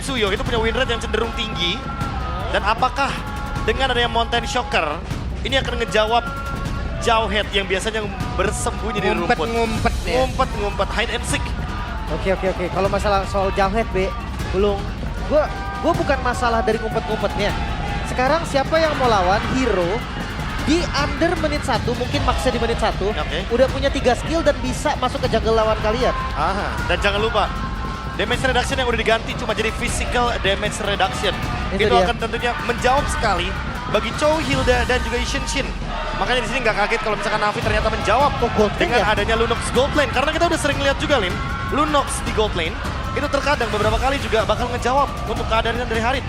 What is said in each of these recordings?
Suyo itu punya win rate yang cenderung tinggi. Dan apakah dengan adanya Mountain Shocker, ini akan ngejawab Jawhead yang biasanya bersembunyi di rumput. Ngumpet ya. Ngumpet, hide and seek. Oke. Kalau masalah soal Jawhead, belum. Gue bukan masalah dari ngumpet-ngumpetnya. Sekarang siapa yang mau lawan hero di under menit 1, mungkin maksnya di menit 1, udah punya 3 skill dan bisa masuk ke jungle lawan kalian. Dan jangan lupa, damage reduction yang udah diganti cuma jadi physical damage reduction. Itu dia. akan tentunya menjawab sekali bagi Chow, Hilda, dan juga Ishin Shin. Makanya di sini nggak kaget kalau misalkan Navi ternyata menjawab dengan adanya Lunox gold lane. Karena kita udah sering lihat juga, Lim, Lunox di gold lane itu terkadang beberapa kali juga bakal ngejawab untuk keadaannya dari Harit.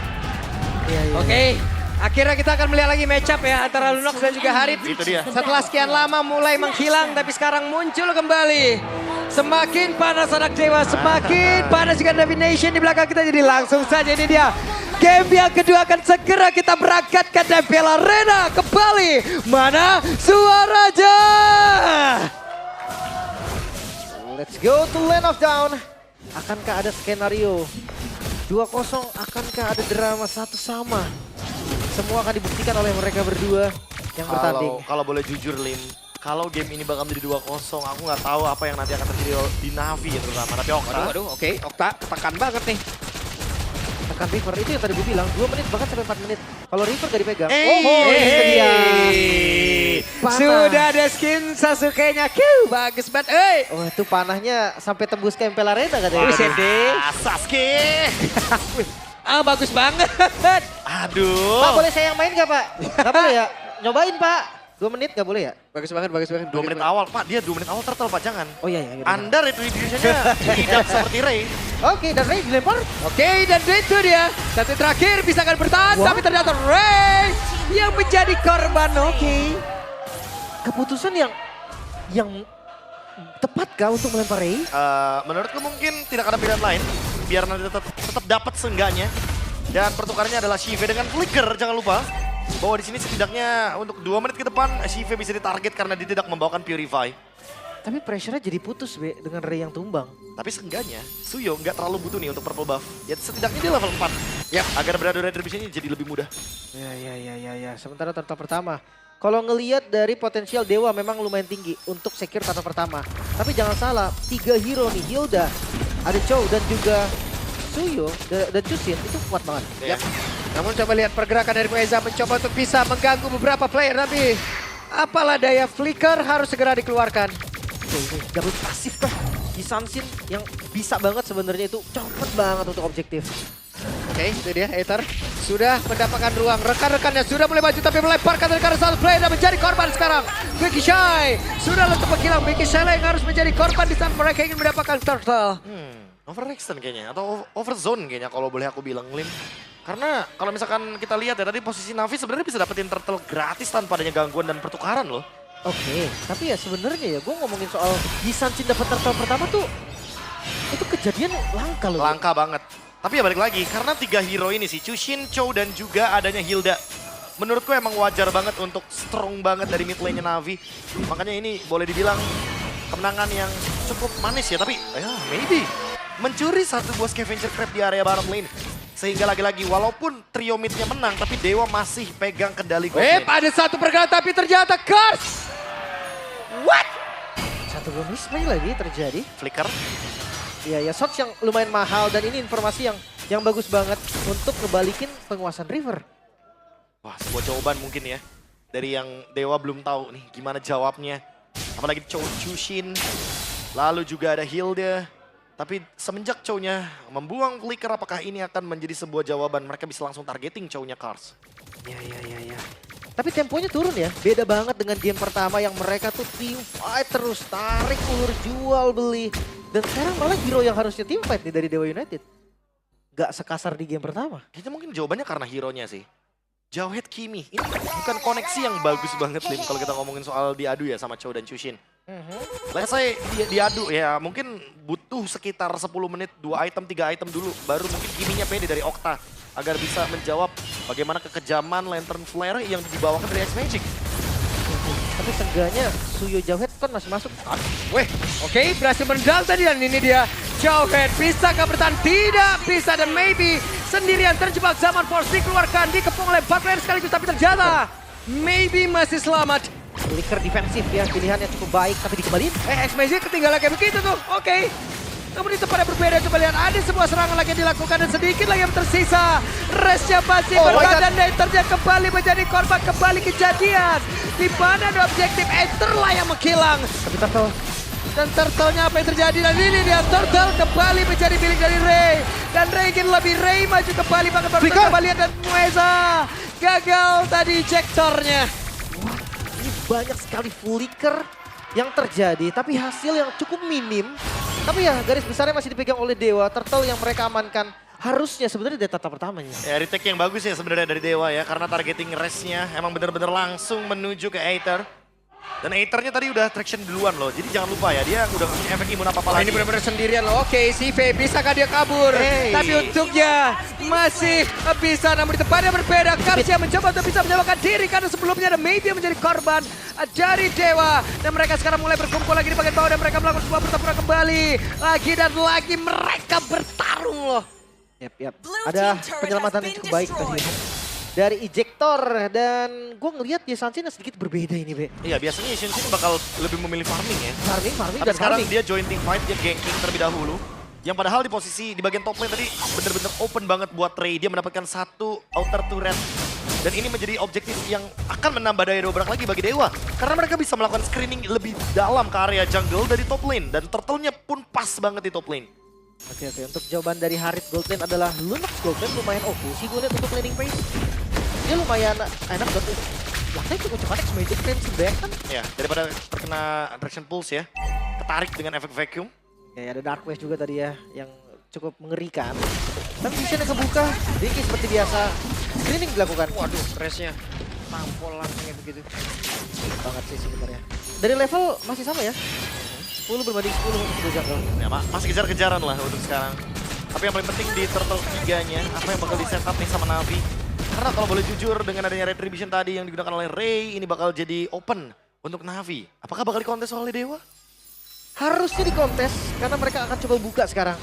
Oke, akhirnya kita akan melihat lagi match up ya antara Lunox dan juga Harit. Itu dia. Setelah sekian lama mulai menghilang tapi sekarang muncul kembali. Semakin panas anak dewa, semakin panas juga Navi Nation di belakang kita. Jadi langsung saja ini dia. Game yang kedua akan segera kita berangkatkan dari Piala Arena kembali. Mana suaranya? Let's go to Land of Down. Akankah ada skenario 2-0, akankah ada drama 1 sama? Semua akan dibuktikan oleh mereka berdua yang bertanding. Kalau boleh jujur, Lim, kalau game ini bakal menjadi 2-0, aku nggak tahu apa yang nanti akan terjadi di Navi ya terutama. Tapi Okta, Oke, Okta tekan banget nih. Tekan River, itu yang tadi gue bilang, 2 menit bahkan sampai 4 menit. Kalau River gak dipegang, itu dia. Panah. Sudah ada skin Sasuke-nya. Bagus banget. Oh itu panahnya sampai tembus ke Impel Arena katanya. Sasuke. Bagus banget. Aduh. Pak boleh saya yang main gak Pak? Gak boleh ya? Nyobain Pak. 2 menit gak boleh ya? Bagus banget. 2 menit awal, Pak. Dia 2 menit awal turtle, Pak. Jangan. Oh iya. Anda retribution-nya tidak seperti Ray. Oke, dan Ray dilempar. Oke, dan itu dia. Satu terakhir bisa akan bertahan. Tapi ternyata Ray yang menjadi korban. Oke. Keputusan yang tepat kah untuk melempar Ray? Menurutku mungkin tidak ada pilihan lain. Biar nanti tetap dapat seenggaknya. Dan pertukarannya adalah Shive dengan flicker. Jangan lupa bahwa di sini setidaknya untuk 2 menit ke depan Shive bisa ditarget karena dia tidak membawakan Purify. Tapi pressure-nya jadi putus dengan Ray yang tumbang. Tapi seenggaknya Suyo nggak terlalu butuh nih untuk purple buff. Ya setidaknya dia level 4. Yap. Agar beradu retribution-nya jadi lebih mudah. Ya. Sementara turtle pertama. Kalau ngelihat dari potensial Dewa memang lumayan tinggi untuk secure turtle pertama. Tapi jangan salah, 3 hero nih, Hilda, ada Chow dan juga Suyo dan Chushin itu kuat banget. Yap. Namun coba lihat pergerakan dari Mueza mencoba untuk bisa mengganggu beberapa player. Tapi apalah daya, flicker harus segera dikeluarkan. Ini double pasif kah? Kisanshin yang bisa banget sebenarnya itu cepet banget untuk objektif. Oke, itu dia Aether. Sudah mendapatkan ruang. Rekan-rekannya sudah mulai maju tapi melemparkan dari karena satu player dan menjadi korban sekarang. Vicky Shy sudah untuk menghilang. Vicky Shy yang harus menjadi korban di saat mereka ingin mendapatkan turtle. Overextend kayaknya atau overzone kayaknya kalau boleh aku bilang, Lim. Karena kalau misalkan kita lihat ya tadi posisi Navi sebenarnya bisa dapetin turtle gratis tanpa adanya gangguan dan pertukaran loh. Oke, tapi ya sebenarnya ya gue ngomongin soal Kisanshin dapat turtle pertama tuh itu kejadian langka loh. Langka banget. Tapi ya balik lagi, karena 3 hero ini sih, Chushin, Chow, dan juga adanya Hilda. Menurutku emang wajar banget untuk strong banget dari mid lane-nya Navi. Makanya ini boleh dibilang kemenangan yang cukup manis ya, tapi ya maybe. Mencuri satu buah scavenger crab di area bottom lane. Sehingga lagi-lagi walaupun trio mid-nya menang, tapi Dewa masih pegang kendali gold lane. Ada satu pergerakan tapi ternyata curse. What? Satu bonus play lagi terjadi. Flicker. Iya, shots yang lumayan mahal dan ini informasi yang bagus banget untuk ngebalikin penguasaan River. Wah, sebuah jawaban mungkin ya. Dari yang Dewa belum tahu nih gimana jawabnya. Apalagi Chushin, lalu juga ada Hilda. Tapi semenjak Chow-nya membuang flicker, apakah ini akan menjadi sebuah jawaban? Mereka bisa langsung targeting Chow-nya Cars. Ya. Tapi temponya turun ya. Beda banget dengan game pertama yang mereka tuh team fight terus. Tarik ulur jual beli. Dan sekarang malah hero yang harusnya team fight nih dari Dewa United. Gak sekasar di game pertama. Kita mungkin jawabannya karena hero-nya sih. Jawhead Kimi. Ini bukan koneksi yang bagus banget, Lim. Kalau kita ngomongin soal diadu ya sama Chow dan Chushin. Let's say diadu ya mungkin butuh sekitar 10 menit, 2 item, 3 item dulu. Baru mungkin Kiminya pede dari Okta. Agar bisa menjawab bagaimana kekejaman Lantern Flare yang dibawakan dari Ice Magic. Tapi seenggaknya Suyo Jawhead kan masih masuk. Oke, berhasil menendang tadi dan ini dia Jauhead. Bisakah bertahan? Tidak bisa, dan maybe sendirian terjebak. Zaman Force dikeluarkan, dikepung oleh 4 player sekaligus, tapi ternyata maybe masih selamat. Flicker defensif ya, pilihan yang cukup baik tapi dikembaliin. X-Magic ketinggalan kayak begitu tuh, oke. Namun itu pada berbeda, coba lihat ada sebuah serangan lagi yang dilakukan dan sedikit lagi yang tersisa. Resnya masih berbadan dan Ethernya kembali menjadi korban, kembali kejadian. Di mana ada objektif Ether lah yang menghilang. Tapi Turtle, Dan Turtle-nya apa yang terjadi? Dan ini dia, Turtle kembali menjadi milik dari Ray. Dan Ray ingin lebih, Ray maju kembali, bahkan baru kembalian dan Mueza gagal tadi ejectornya. wah ini banyak sekali flicker yang terjadi. Tapi hasil yang cukup minim. Tapi ya garis besarnya masih dipegang oleh Dewa. Turtle yang mereka amankan harusnya sebenarnya dari tata pertamanya. Ya retake yang bagus ya sebenarnya dari Dewa ya. Karena targeting rest-nya emang bener-bener langsung menuju ke Aether. Dan Aethernya tadi udah traction duluan loh. Jadi jangan lupa ya, dia udah punya efek imun apa-apa lagi. Ini benar-benar sendirian loh. Oke, CV bisakah dia kabur? Hey. Tapi untuknya masih bisa, namun di tempatnya berbeda. Karsia mencoba untuk bisa menyelamatkan diri karena sebelumnya ada maybe yang menjadi korban dari Dewa. Dan mereka sekarang mulai berkumpul lagi di bagian bawah dan mereka melakukan sebuah pertempuran kembali. Lagi dan lagi mereka bertarung loh. Yap. Ada penyelamatan yang cukup baik tadi dari ejector, dan gue ngelihat ya Sansin sedikit berbeda ini, Be. Iya, biasanya Shin bakal lebih memilih farming ya. Farming Tapi dan sekarang farming. dia join team fight, dia ganking terlebih dahulu. Yang padahal di posisi di bagian top lane tadi bener-bener open banget buat Ray. Dia mendapatkan satu outer turret. Dan ini menjadi objektif yang akan menambah daya dobrak lagi bagi Dewa. Karena mereka bisa melakukan screening lebih dalam ke area jungle dari top lane. Dan turtle-nya pun pas banget di top lane. Oke, untuk jawaban dari Harit Goldlane adalah Lunox Goldlane lumayan oke sih gue lihat untuk laning phase. Dia lumayan enak buat laknya cukup cepat X-Magic Crimson Back kan. Ya, daripada terkena Direction Pulse ya. Ketarik dengan efek vacuum. Ya, ada Dark Wave juga tadi ya yang cukup mengerikan. Tapi visionnya kebuka, Diki seperti biasa screening dilakukan. Waduh, resnya tampol langsung kayak begitu. Banget sih sebenarnya. Dari level masih sama ya. 10 berbanding 10 untuk kedua jungle. Ya, masih kejar-kejaran lah untuk sekarang. Tapi yang paling penting di turtle 3-nya, apa yang bakal di setup nih sama Navi. Karena kalau boleh jujur dengan adanya Retribution tadi yang digunakan oleh Ray, ini bakal jadi open untuk Navi. Apakah bakal dikontes oleh Dewa? Harusnya dikontes karena mereka akan coba buka sekarang.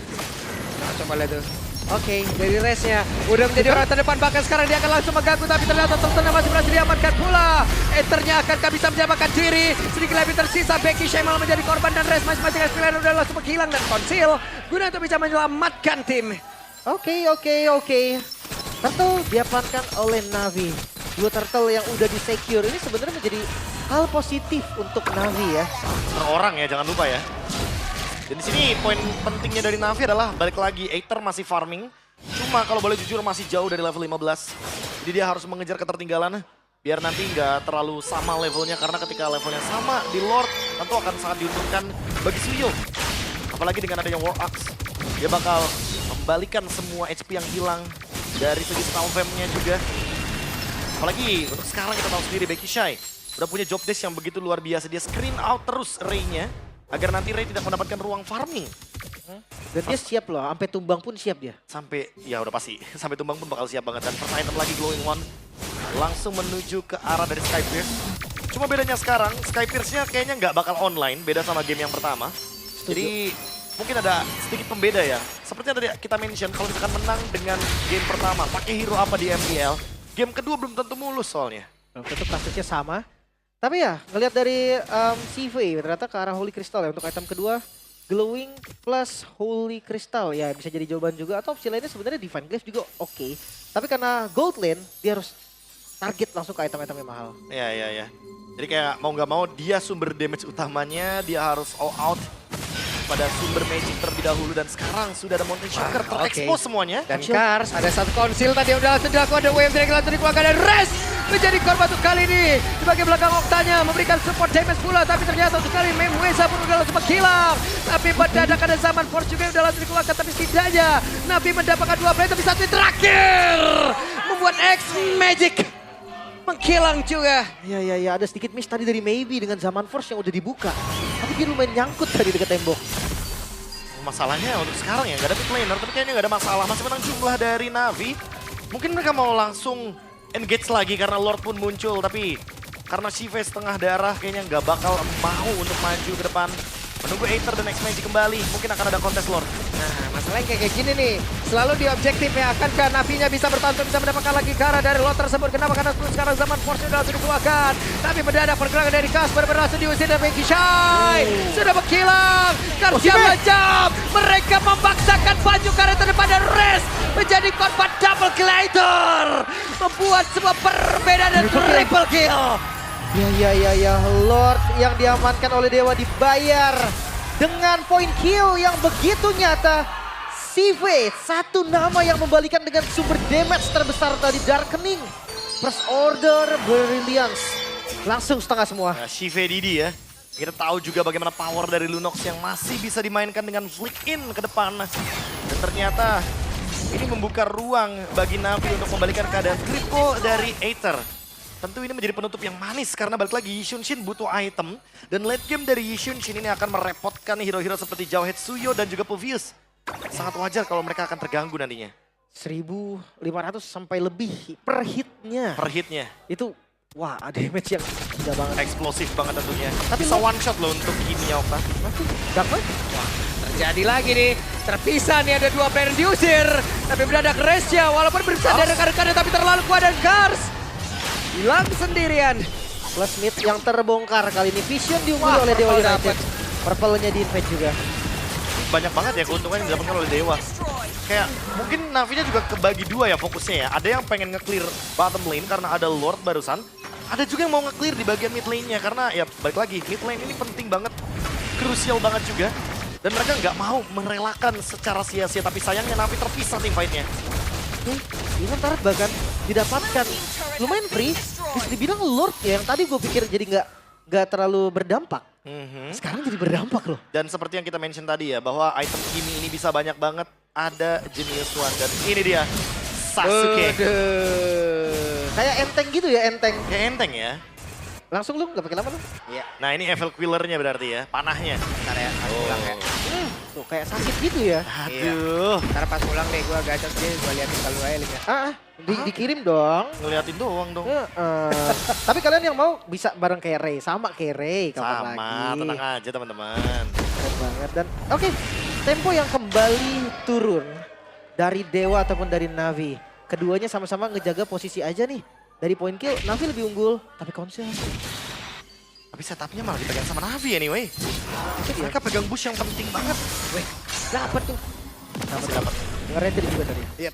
Nah, coba lihat tuh. Oke, dari resnya udah menjadi orang terdepan, bahkan sekarang dia akan langsung mengganggu, tapi ternyata Turtle masih berhasil diamankan pula. Ethernya akan bisa menyelamatkan diri, sedikit lebih tersisa. Becky Shay malah menjadi korban dan res masing-masing Escalade udah langsung menghilang dan konsil guna untuk bisa menyelamatkan tim. Oke. Turtle diamankan oleh Navi. Dua turtle yang udah di-secure ini sebenarnya menjadi hal positif untuk Navi ya. Per orang ya, jangan lupa ya. Dan di sini poin pentingnya dari Navi adalah balik lagi Aether masih farming. Cuma kalau boleh jujur masih jauh dari level 15. Jadi dia harus mengejar ketertinggalan biar nanti nggak terlalu sama levelnya, karena ketika levelnya sama di Lord tentu akan sangat diuntungkan bagi Suyo. Apalagi dengan adanya War Axe, dia bakal membalikan semua HP yang hilang dari segi Stalfam-nya juga. Apalagi untuk sekarang kita tahu sendiri Becky Shay udah punya job desk yang begitu luar biasa. Dia screen out terus Ray-nya agar nanti Ray tidak mendapatkan ruang farming. Dan dia siap loh, sampai tumbang pun siap dia. Sampai, ya udah pasti, sampai tumbang pun bakal siap banget. Dan first item lagi Glowing One langsung menuju ke arah dari Skypierce. Cuma bedanya sekarang, Skypierce-nya kayaknya nggak bakal online, beda sama game yang pertama. Jadi mungkin ada sedikit pembeda ya. Seperti yang tadi kita mention, kalau misalkan menang dengan game pertama, pakai hero apa di MPL, game kedua belum tentu mulus soalnya. Tentu kasusnya sama. Tapi ya, ngelihat dari CV ternyata ke arah Holy Crystal ya untuk item kedua. Glowing plus Holy Crystal ya bisa jadi jawaban juga. Atau opsi lainnya sebenarnya Divine Glaive juga oke. Tapi karena gold lane, dia harus target langsung ke item-item yang mahal. Ya. Jadi kayak mau nggak mau dia sumber damage utamanya, dia harus all out pada sumber magic terlebih dahulu. Dan sekarang sudah ada Mountain Shocker terekspos semuanya. Dan Kars, ada satu konsil tadi yang udah langsung dilakukan, ada wave dari langsung dikeluarkan dan Res menjadi korban untuk kali ini. Di bagian belakang Oktanya memberikan support damage pula, tapi ternyata untuk kali Memweza pun udah langsung menghilang. Tapi mendadak ada Zaman Force juga yang udah langsung dikeluarkan, tapi setidaknya Navi mendapatkan 2 play, tapi satu yang terakhir membuat X-Magic menghilang juga. Ya, ada sedikit miss tadi dari Maybe dengan Zaman Force yang udah dibuka. Tapi dia lumayan nyangkut tadi dekat tembok. Masalahnya untuk sekarang ya nggak ada pit laner, tapi kayaknya nggak ada masalah. Masih menang jumlah dari Navi. Mungkin mereka mau langsung engage lagi karena Lord pun muncul, tapi karena Shive setengah darah kayaknya nggak bakal mau untuk maju ke depan. Menunggu Aether dan X-Magic kembali, mungkin akan ada kontes Lord. Nah, masalahnya kayak gini nih. Selalu di objektif ya. Akankah Navinya bisa bertahan bisa mendapatkan lagi Kara dari lot tersebut? Kenapa? Karena sekarang zaman force sudah langsung dikeluarkan. Tapi mendadak pergerakan dari Kasper berhasil diusir dan Becky Shy sudah menghilang. Garcia menjam. Mereka memaksakan baju Kara terdepan dan Rest menjadi korban double glider. Membuat sebuah perbedaan dan triple kill. Ya, Lord yang diamankan oleh Dewa dibayar dengan poin kill yang begitu nyata. CV, satu nama yang membalikan dengan sumber damage terbesar tadi, Darkening. First Order, Brilliance. Langsung setengah semua. Nah, Shive Didi ya. Kita tahu juga bagaimana power dari Lunox yang masih bisa dimainkan dengan flick in ke depan. Dan ternyata ini membuka ruang bagi Navi untuk membalikan keadaan triple dari Aether. Tentu ini menjadi penutup yang manis karena balik lagi Yishunshin butuh item. Dan late game dari Yishunshin ini akan merepotkan hero-hero seperti Jauhead Suyo dan juga Povius. Sangat wajar kalau mereka akan terganggu nantinya. 1.500 sampai lebih per hitnya. Per hitnya. Itu, wah damage yang gila banget. Eksplosif banget tentunya. Tapi Bisa one shot loh untuk Kimia Okta. Nanti, Darkman? Terjadi lagi nih, terpisah nih, ada dua player diusir. Tapi mendadak Resya walaupun berusaha dari rekan-rekannya tapi terlalu kuat dan Kars hilang sendirian. Plus mid yang terbongkar kali ini. Vision diunggul oleh Dewa Purple United. dapet. Purple-nya di-invade juga. Banyak banget ya keuntungan yang didapatkan oleh Dewa. Kayak mungkin Navinya juga kebagi dua ya fokusnya ya. Ada yang pengen nge-clear bottom lane karena ada Lord barusan. Ada juga yang mau nge-clear di bagian mid lane-nya karena ya balik lagi mid lane ini penting banget. Krusial banget juga. Dan mereka nggak mau merelakan secara sia-sia. Tapi sayangnya Navi terpisah tim fight-nya. Ini ntar bahkan didapatkan lumayan free. Bisa dibilang Lord ya yang tadi gue pikir jadi nggak terlalu berdampak. Sekarang jadi berdampak loh. Dan seperti yang kita mention tadi ya, bahwa item Kimi ini bisa banyak banget. Ada Genius One dan ini dia Sasuke. Kayak enteng gitu ya, enteng. Kayak enteng ya. Langsung lu nggak pakai lama lu? Iya, Nah ini Evil Quellernya berarti ya, panahnya. ntar ya, pas pulang ya. Tuh kayak sakit gitu ya. Aduh, Ntar pas pulang deh gue gacor dia, gue liatin kalau aja linknya. Dikirim dong. ngeliatin doang dong. Tapi kalian yang mau bisa bareng kayak Ray, sama kayak Ray kapan Sama, lagi. tenang aja teman-teman. Keren banget dan oke, tempo yang kembali turun dari Dewa ataupun dari Navi. Keduanya sama-sama ngejaga posisi aja nih. Dari poin kill, Navi lebih unggul, tapi konsil. Tapi setupnya malah dipegang sama Navi anyway. Itu dia. Mereka pegang bush yang penting banget. Weh, dapat tuh. Masih dapat. Nge-render juga tadi. Yep.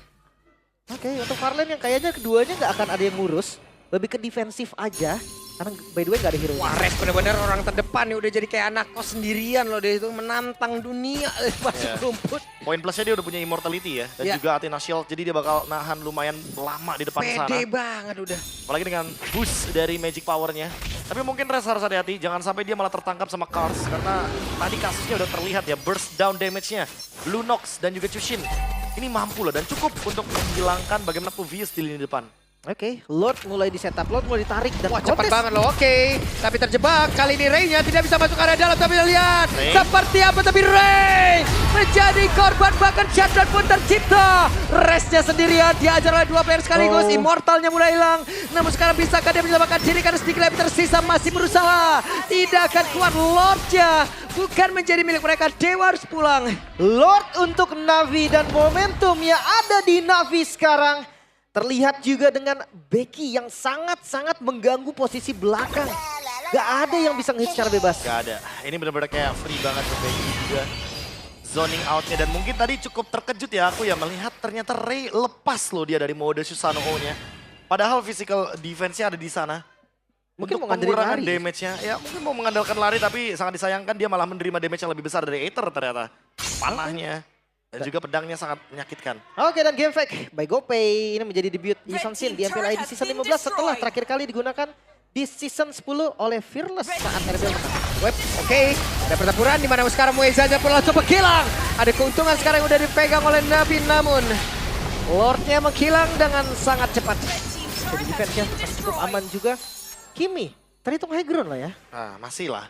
Oke, untuk Farlan yang kayaknya keduanya nggak akan ada yang ngurus. Lebih ke defensif aja. Karena by the way nggak ada hero. Wah, Res bener-bener orang terdepan nih, udah jadi kayak anak kos sendirian loh, dia itu menantang dunia masuk Iya. rumput. Poin plusnya dia udah punya immortality ya. Dan Iya. juga Athena Shield, jadi dia bakal nahan lumayan lama di depan sana. Pede banget udah. Apalagi dengan boost dari magic powernya. Tapi mungkin Res harus hati-hati, jangan sampai dia malah tertangkap sama Kars. Karena tadi kasusnya udah terlihat ya, burst down damage-nya. Lunox dan juga Chushin. Ini mampu loh dan cukup untuk menghilangkan bagaimana Povius di lini depan. Oke, Lord mulai di setup, Lord mulai ditarik dan Wah, cepat kontes. banget loh, oke. Tapi terjebak, kali ini Ray-nya tidak bisa masuk area dalam. Tapi lihat, Ray. seperti apa tapi Ray menjadi korban, bahkan shutdown pun tercipta. Resnya sendirian, diajar oleh dua player sekaligus, Oh. Immortalnya mulai hilang. Namun sekarang bisakah dia menyelamatkan diri karena sedikit lebih tersisa, masih berusaha. Tidak akan kuat Lordnya, bukan menjadi milik mereka, Dewa harus pulang. Lord untuk Navi dan momentum yang ada di Navi sekarang. Terlihat juga dengan Becky yang sangat-sangat mengganggu posisi belakang. Gak ada yang bisa ngehit secara bebas. Gak ada. Ini benar-benar kayak free banget ke Becky juga. Zoning outnya dan mungkin tadi cukup terkejut ya aku ya melihat ternyata Ray lepas loh dia dari mode Susanoo-nya. Padahal physical defense-nya ada di sana. Mungkin Untuk mau ngandelin pengurangan lari. damage-nya. Ya mungkin mau mengandalkan lari tapi sangat disayangkan dia malah menerima damage yang lebih besar dari Aether ternyata. Panahnya. Dan juga pedangnya sangat menyakitkan. Oke, dan game fake by GoPay ini menjadi debut Yishunshin di MPLI di season 15 setelah terakhir kali digunakan di season 10 oleh Fearless saat RBL menang. Web, oke. Ada pertempuran di mana sekarang Muezanya pun langsung menghilang. Ada keuntungan sekarang yang udah dipegang oleh Navi, namun Lordnya menghilang dengan sangat cepat. Jadi defense-nya masih cukup aman juga. Kimi, terhitung high ground lah ya. Nah masih lah.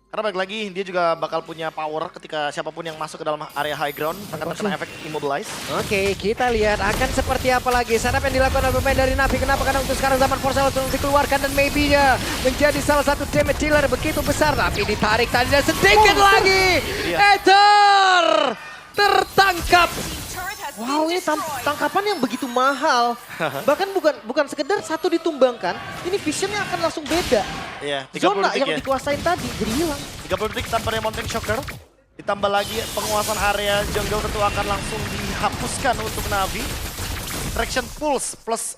Karena balik lagi dia juga bakal punya power ketika siapapun yang masuk ke dalam area high ground akan terkena efek immobilize. Oke, kita lihat akan seperti apa lagi setup yang dilakukan oleh pemain dari Navi. Kenapa? Karena untuk sekarang Zaman Force langsung dikeluarkan dan maybe-nya menjadi salah satu damage dealer begitu besar. Tapi ditarik tadi dan sedikit lagi. Ether tertangkap. Wow, ini tangkapan yang begitu mahal. Bahkan bukan sekedar satu ditumbangkan, ini visionnya akan langsung beda. Iya, 30 Zona detik yang ya. dikuasain tadi jadi hilang. 30 detik tanpa ada Mountain Shocker. Ditambah lagi penguasaan area jungle tentu akan langsung dihapuskan untuk Navi. Traction Pulse plus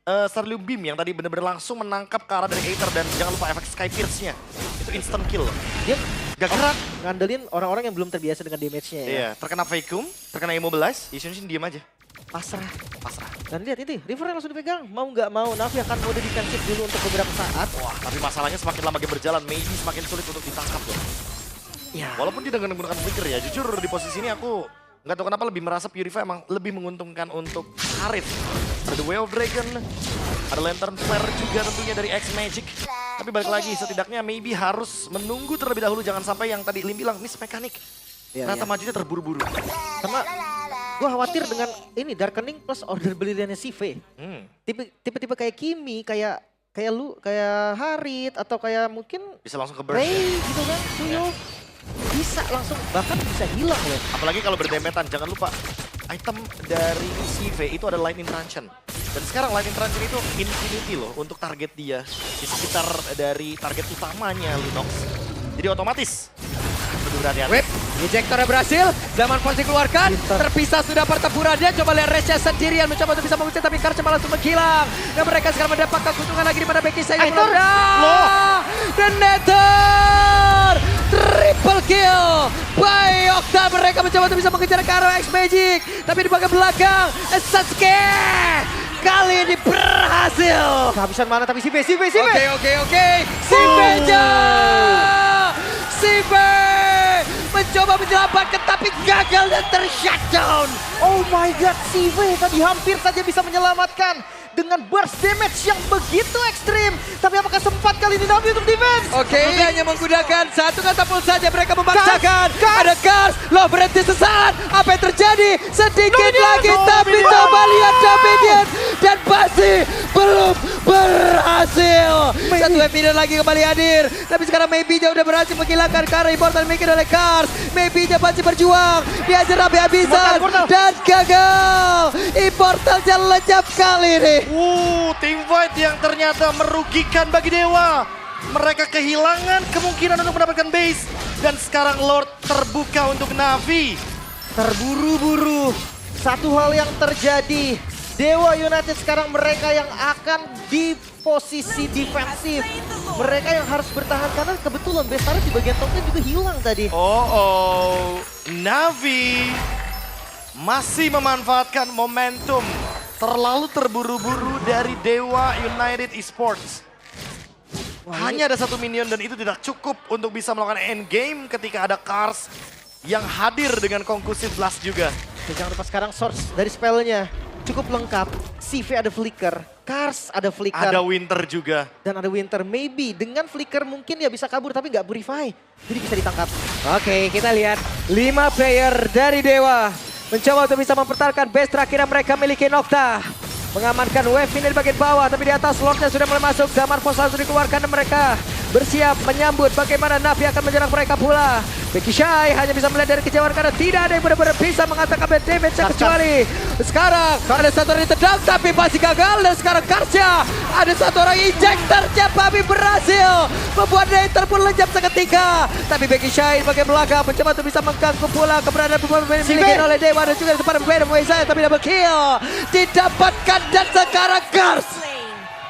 Starlium Beam yang tadi benar-benar langsung menangkap ke arah dari Aether. Dan jangan lupa efek Sky Pierce-nya. Itu instant kill. Dia Gak gerak. ngandelin orang-orang yang belum terbiasa dengan damage-nya ya. Iya, terkena Vacuum, terkena Immobilize, Yushin diem aja. Pasrah. Pasrah. Dan lihat ini, River langsung dipegang. Mau nggak mau, Navi akan mode defensif dulu untuk beberapa saat. Wah, tapi masalahnya semakin lama game berjalan, maybe semakin sulit untuk ditangkap loh. Ya. Walaupun dia dengan menggunakan flicker ya, jujur di posisi ini aku nggak tahu kenapa lebih merasa Purify emang lebih menguntungkan untuk Harith. Ada The Way of Dragon, ada Lantern Flare juga tentunya dari X Magic. Tapi balik lagi, setidaknya maybe harus menunggu terlebih dahulu, jangan sampai yang tadi Lim bilang, miss mekanik. Iya, Ternyata iya. majunya terburu-buru. Sama gue khawatir dengan ini Darkening plus order brilliantnya CV. Tipe-tipe kayak Kimi, kayak lu, kayak Harith atau kayak mungkin Bisa langsung ke burst. Ray gitu kan, Suyo. Bisa langsung, bahkan bisa hilang loh. Apalagi kalau berdemetan, jangan lupa item dari CV itu ada Lightning Truncheon. Dan sekarang Lightning Truncheon itu infinity loh untuk target dia di sekitar dari target utamanya Lunox. Jadi otomatis perlu berhati-hati. Whip, ejectornya berhasil, Zaman Force dikeluarkan, terpisah sudah pertempurannya, coba lihat Resha sendirian mencoba untuk bisa mengusir tapi Karcha malah langsung menghilang. Dan mereka sekarang mendapatkan keuntungan lagi di mana Becky saya Nether! dan Nether triple kill by Okta. Mereka mencoba untuk bisa mengejar ke arah X Magic, tapi di bagian belakang Sasuke kali ini berhasil. Kehabisan mana tapi CV. Oke. Si Beja! Si Be mencoba menyelamatkan tapi gagal dan tershutdown. Oh my god, CV tadi hampir saja bisa menyelamatkan dengan burst damage yang begitu ekstrim. Tapi apakah sempat kali ini Navi untuk defense? Oke, hanya menggunakan satu katapult saja mereka memaksakan. Kars! Ada Kars, loh berhenti sesaat. Apa yang terjadi? Sedikit Dominion! lagi, tapi Dominion! coba lihat Dominion. Dan masih belum berhasil. Satu Dominion lagi kembali hadir. Tapi sekarang Maybe-nya udah berhasil menghilangkan karena Immortal Maker oleh Kars. Maybe-nya masih berjuang. Dihajar habis-habisan. Immortal. Dan gagal. Immortal-nya lenyap kali ini. Team fight yang ternyata merugikan bagi Dewa. Mereka kehilangan kemungkinan untuk mendapatkan base. Dan sekarang Lord terbuka untuk Navi. Terburu-buru. Satu hal yang terjadi. Dewa United sekarang mereka yang akan di posisi defensif. Mereka yang harus bertahan karena kebetulan Bestara di bagian topnya juga hilang tadi. Navi masih memanfaatkan momentum terlalu terburu-buru dari Dewa United Esports. Hanya ada satu minion dan itu tidak cukup untuk bisa melakukan endgame ketika ada Kars yang hadir dengan Concussive Blast juga. Oke, jangan lupa sekarang source dari spellnya cukup lengkap. CV ada flicker, Kars ada flicker. Ada Winter juga. Dan ada Winter. Maybe dengan flicker mungkin ya bisa kabur tapi nggak purify. Jadi bisa ditangkap. Oke, kita lihat 5 player dari Dewa mencoba untuk bisa mempertahankan base terakhir yang mereka miliki. Nocta mengamankan wave ini di bagian bawah, tapi di atas Lordnya sudah mulai masuk. Zaman Force langsung dikeluarkan dan mereka bersiap menyambut bagaimana Navi akan menyerang mereka pula. Becky Shy hanya bisa melihat dari kejauhan karena tidak ada yang benar-benar bisa mengatakan damage kecuali sekarang ada satu orang ditendang tapi masih gagal. Dan sekarang Karcha ada satu orang ejectornya tapi berhasil membuat Nether pun lenyap seketika. Tapi Becky Shy bagian belakang mencoba untuk bisa mengganggu pula keberadaan pemain dimiliki oleh Dewa dan juga sempat berbeda dengan saya, tapi double kill didapatkan dan sekarang Kars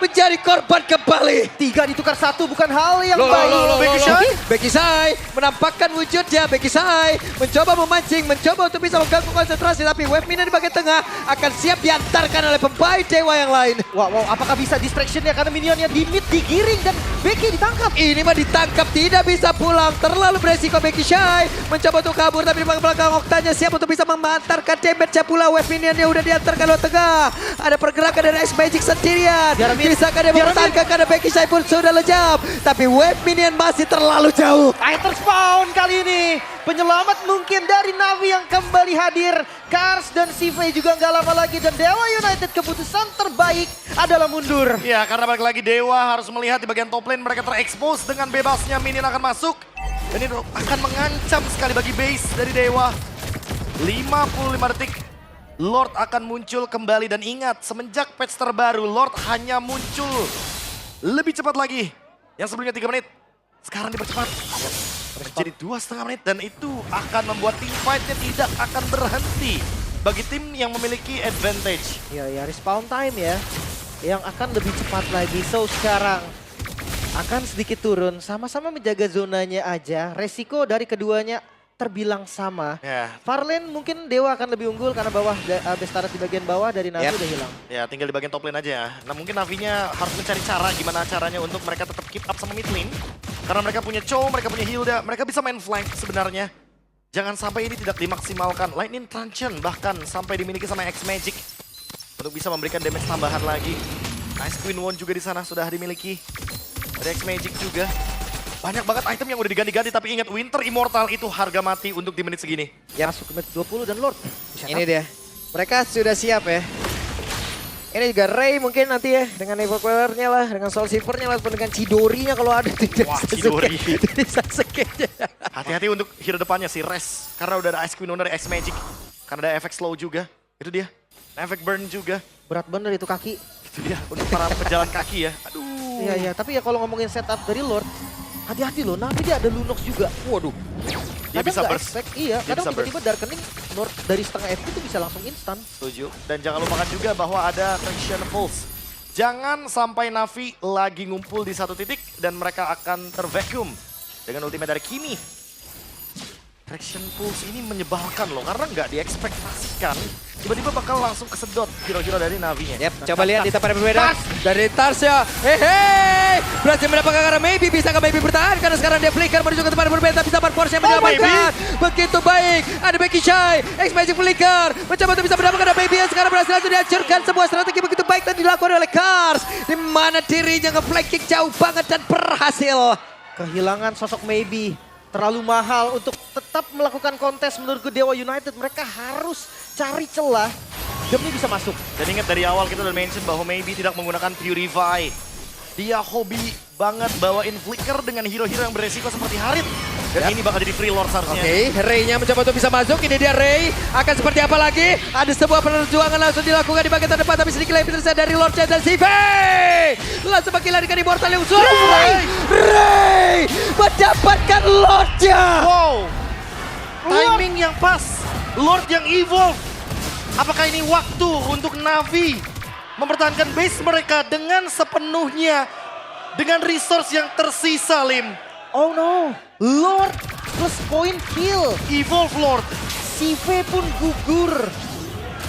menjadi korban kembali. 3 ditukar 1 bukan hal yang baik. Becky Shy? Becky Shy menampakkan wujudnya. Becky Shy mencoba memancing, mencoba untuk bisa mengganggu konsentrasi, tapi wave minion di bagian tengah akan siap diantarkan oleh pemain Dewa yang lain. Wow, apakah bisa distraction ya karena minionnya di mid digiring dan Becky ditangkap. Ini mah ditangkap, tidak bisa pulang. Terlalu beresiko Becky Shy. Mencoba untuk kabur, tapi di belakang Oktanya siap untuk bisa memantarkan damage pula. Wave minionnya udah diantarkan ke tengah. Ada pergerakan dari X Magic sendirian. Bisakah dia mempertahankan karena Becky Shy pun sudah lejam. Tapi wave minion masih terlalu jauh. Aether spawn kali ini. Penyelamat mungkin dari Navi yang kembali hadir. Kars dan CV juga nggak lama lagi. Dan Dewa United keputusan terbaik adalah mundur. Ya, karena balik lagi Dewa harus melihat di bagian top lane mereka terekspos dengan bebasnya minion akan masuk. Dan ini akan mengancam sekali bagi base dari Dewa. 55 detik. Lord akan muncul kembali dan ingat semenjak patch terbaru Lord hanya muncul lebih cepat lagi. Yang sebelumnya 3 menit, sekarang dipercepat. Menjadi 2,5 menit dan itu akan membuat team fight-nya tidak akan berhenti. Bagi tim yang memiliki advantage. Ya respawn time ya. Yang akan lebih cepat lagi. So sekarang akan sedikit turun. Sama-sama menjaga zonanya aja. Resiko dari keduanya terbilang sama. Ya. Farlane mungkin Dewa akan lebih unggul karena bawah Bestaras di bagian bawah dari Navi udah hilang. Ya, tinggal di bagian top lane aja ya. Nah, mungkin Navinya harus mencari cara gimana caranya untuk mereka tetap keep up sama mid lane. Karena mereka punya Chow, mereka punya Hilda, mereka bisa main flank sebenarnya. Jangan sampai ini tidak dimaksimalkan. Lightning Truncheon bahkan sampai dimiliki sama X Magic. Untuk bisa memberikan damage tambahan lagi. Nice Queen Won juga di sana sudah dimiliki. Ada X Magic juga. Banyak banget item yang udah diganti-ganti, tapi ingat Winter Immortal itu harga mati untuk di menit segini. Ya masuk ke menit 20 dan Lord. Ini dia. Mereka sudah siap ya. Ini juga Ray mungkin nanti ya. Dengan Evoqueller-nya lah, dengan Soul Silver-nya lah, dengan Chidori-nya kalau ada. Wah, Chidori. Dari Sasuke-nya. Hati-hati untuk hero depannya si Res. Karena udah ada Ice Queen Owner, X Magic. Karena ada efek slow juga. Itu dia. Efek burn juga. Berat bener itu kaki. Itu dia untuk para pejalan kaki ya. Aduh. Iya, tapi ya kalau ngomongin setup dari Lord, hati-hati loh, Navi dia ada Lunox juga. Waduh. Dia Kadang bisa nggak burst. expect, iya. Dia Kadang bisa tiba-tiba Darkening Lord dari setengah FP itu bisa langsung instan. Setuju. Dan jangan lupakan juga bahwa ada Traction Pulse. Jangan sampai Navi lagi ngumpul di satu titik dan mereka akan tervacuum dengan ultimate dari Kimi. Traction Pulse ini menyebalkan loh, karena nggak diekspektasikan. Tiba-tiba bakal langsung kesedot hero-hero dari Navinya. Yep, coba lihat di tempat yang berbeda. Dari Tarsya. Hehe. Berhasil mendapatkan karena Maybe. Bisa ke Maybe bertahan. Karena sekarang dia flicker menuju ke tempat yang berbeda. Tapi Sabar Force yang menyelamatkan. Begitu baik. Ada Becky Shy. X-Magic flicker. Mencoba untuk bisa mendapatkan karena Maybe yang sekarang berhasil langsung dihancurkan. Sebuah strategi begitu baik dan dilakukan oleh Kars. Di mana dirinya nge-flanking jauh banget dan berhasil. Kehilangan sosok Maybe. Terlalu mahal untuk tetap melakukan kontes menurutku Dewa United. Mereka harus cari celah demi bisa masuk. Dan ingat dari awal kita udah mention bahwa Maybe tidak menggunakan Purify. Dia hobi banget bawain flicker dengan hero-hero yang beresiko seperti Harit. Dan ini bakal jadi free lord seharusnya. Oke, Ray-nya mencoba untuk bisa masuk. Ini dia Ray. Akan seperti apa lagi? Ada sebuah perjuangan langsung dilakukan di bagian terdepan. Tapi sedikit lebih tersisa dari Lord Chen dan CV. Langsung bagi larikan Immortal yang usul. Ray mendapatkan Lord-nya. Wow. Timing yang pas. Lord yang evolve. Apakah ini waktu untuk Navi mempertahankan base mereka dengan sepenuhnya. Dengan resource yang tersisa, Lim. Oh no, Lord plus point kill. Evolve Lord. CV pun gugur.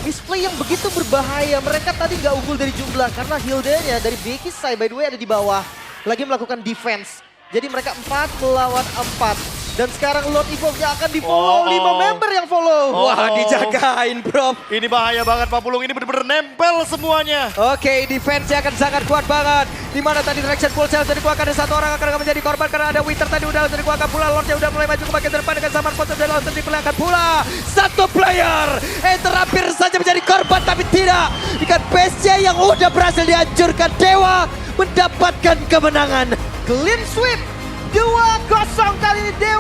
Misplay yang begitu berbahaya. Mereka tadi nggak unggul dari jumlah karena Hilda-nya dari Becky Shy by the way ada di bawah. Lagi melakukan defense. Jadi mereka 4 melawan 4. Dan sekarang Lord Evolve-nya akan di-follow. 5 member yang follow. Wah, dijagain bro. Ini bahaya banget Pak Pulung, ini bener-bener nempel semuanya. Oke, defense-nya akan sangat kuat banget. Dimana tadi Traction Pulse yang dikeluarkan ada satu orang akan menjadi korban karena ada Winter tadi udah langsung dikeluarkan pula. Lord-nya udah mulai maju ke bagian depan dengan Sabar Force dan langsung diperlihatkan pula. Satu player terakhir saja menjadi korban tapi tidak. Dengan base-nya yang udah berhasil dihancurkan, Dewa mendapatkan kemenangan. Clean sweep. 2-0 kali ini Dewa.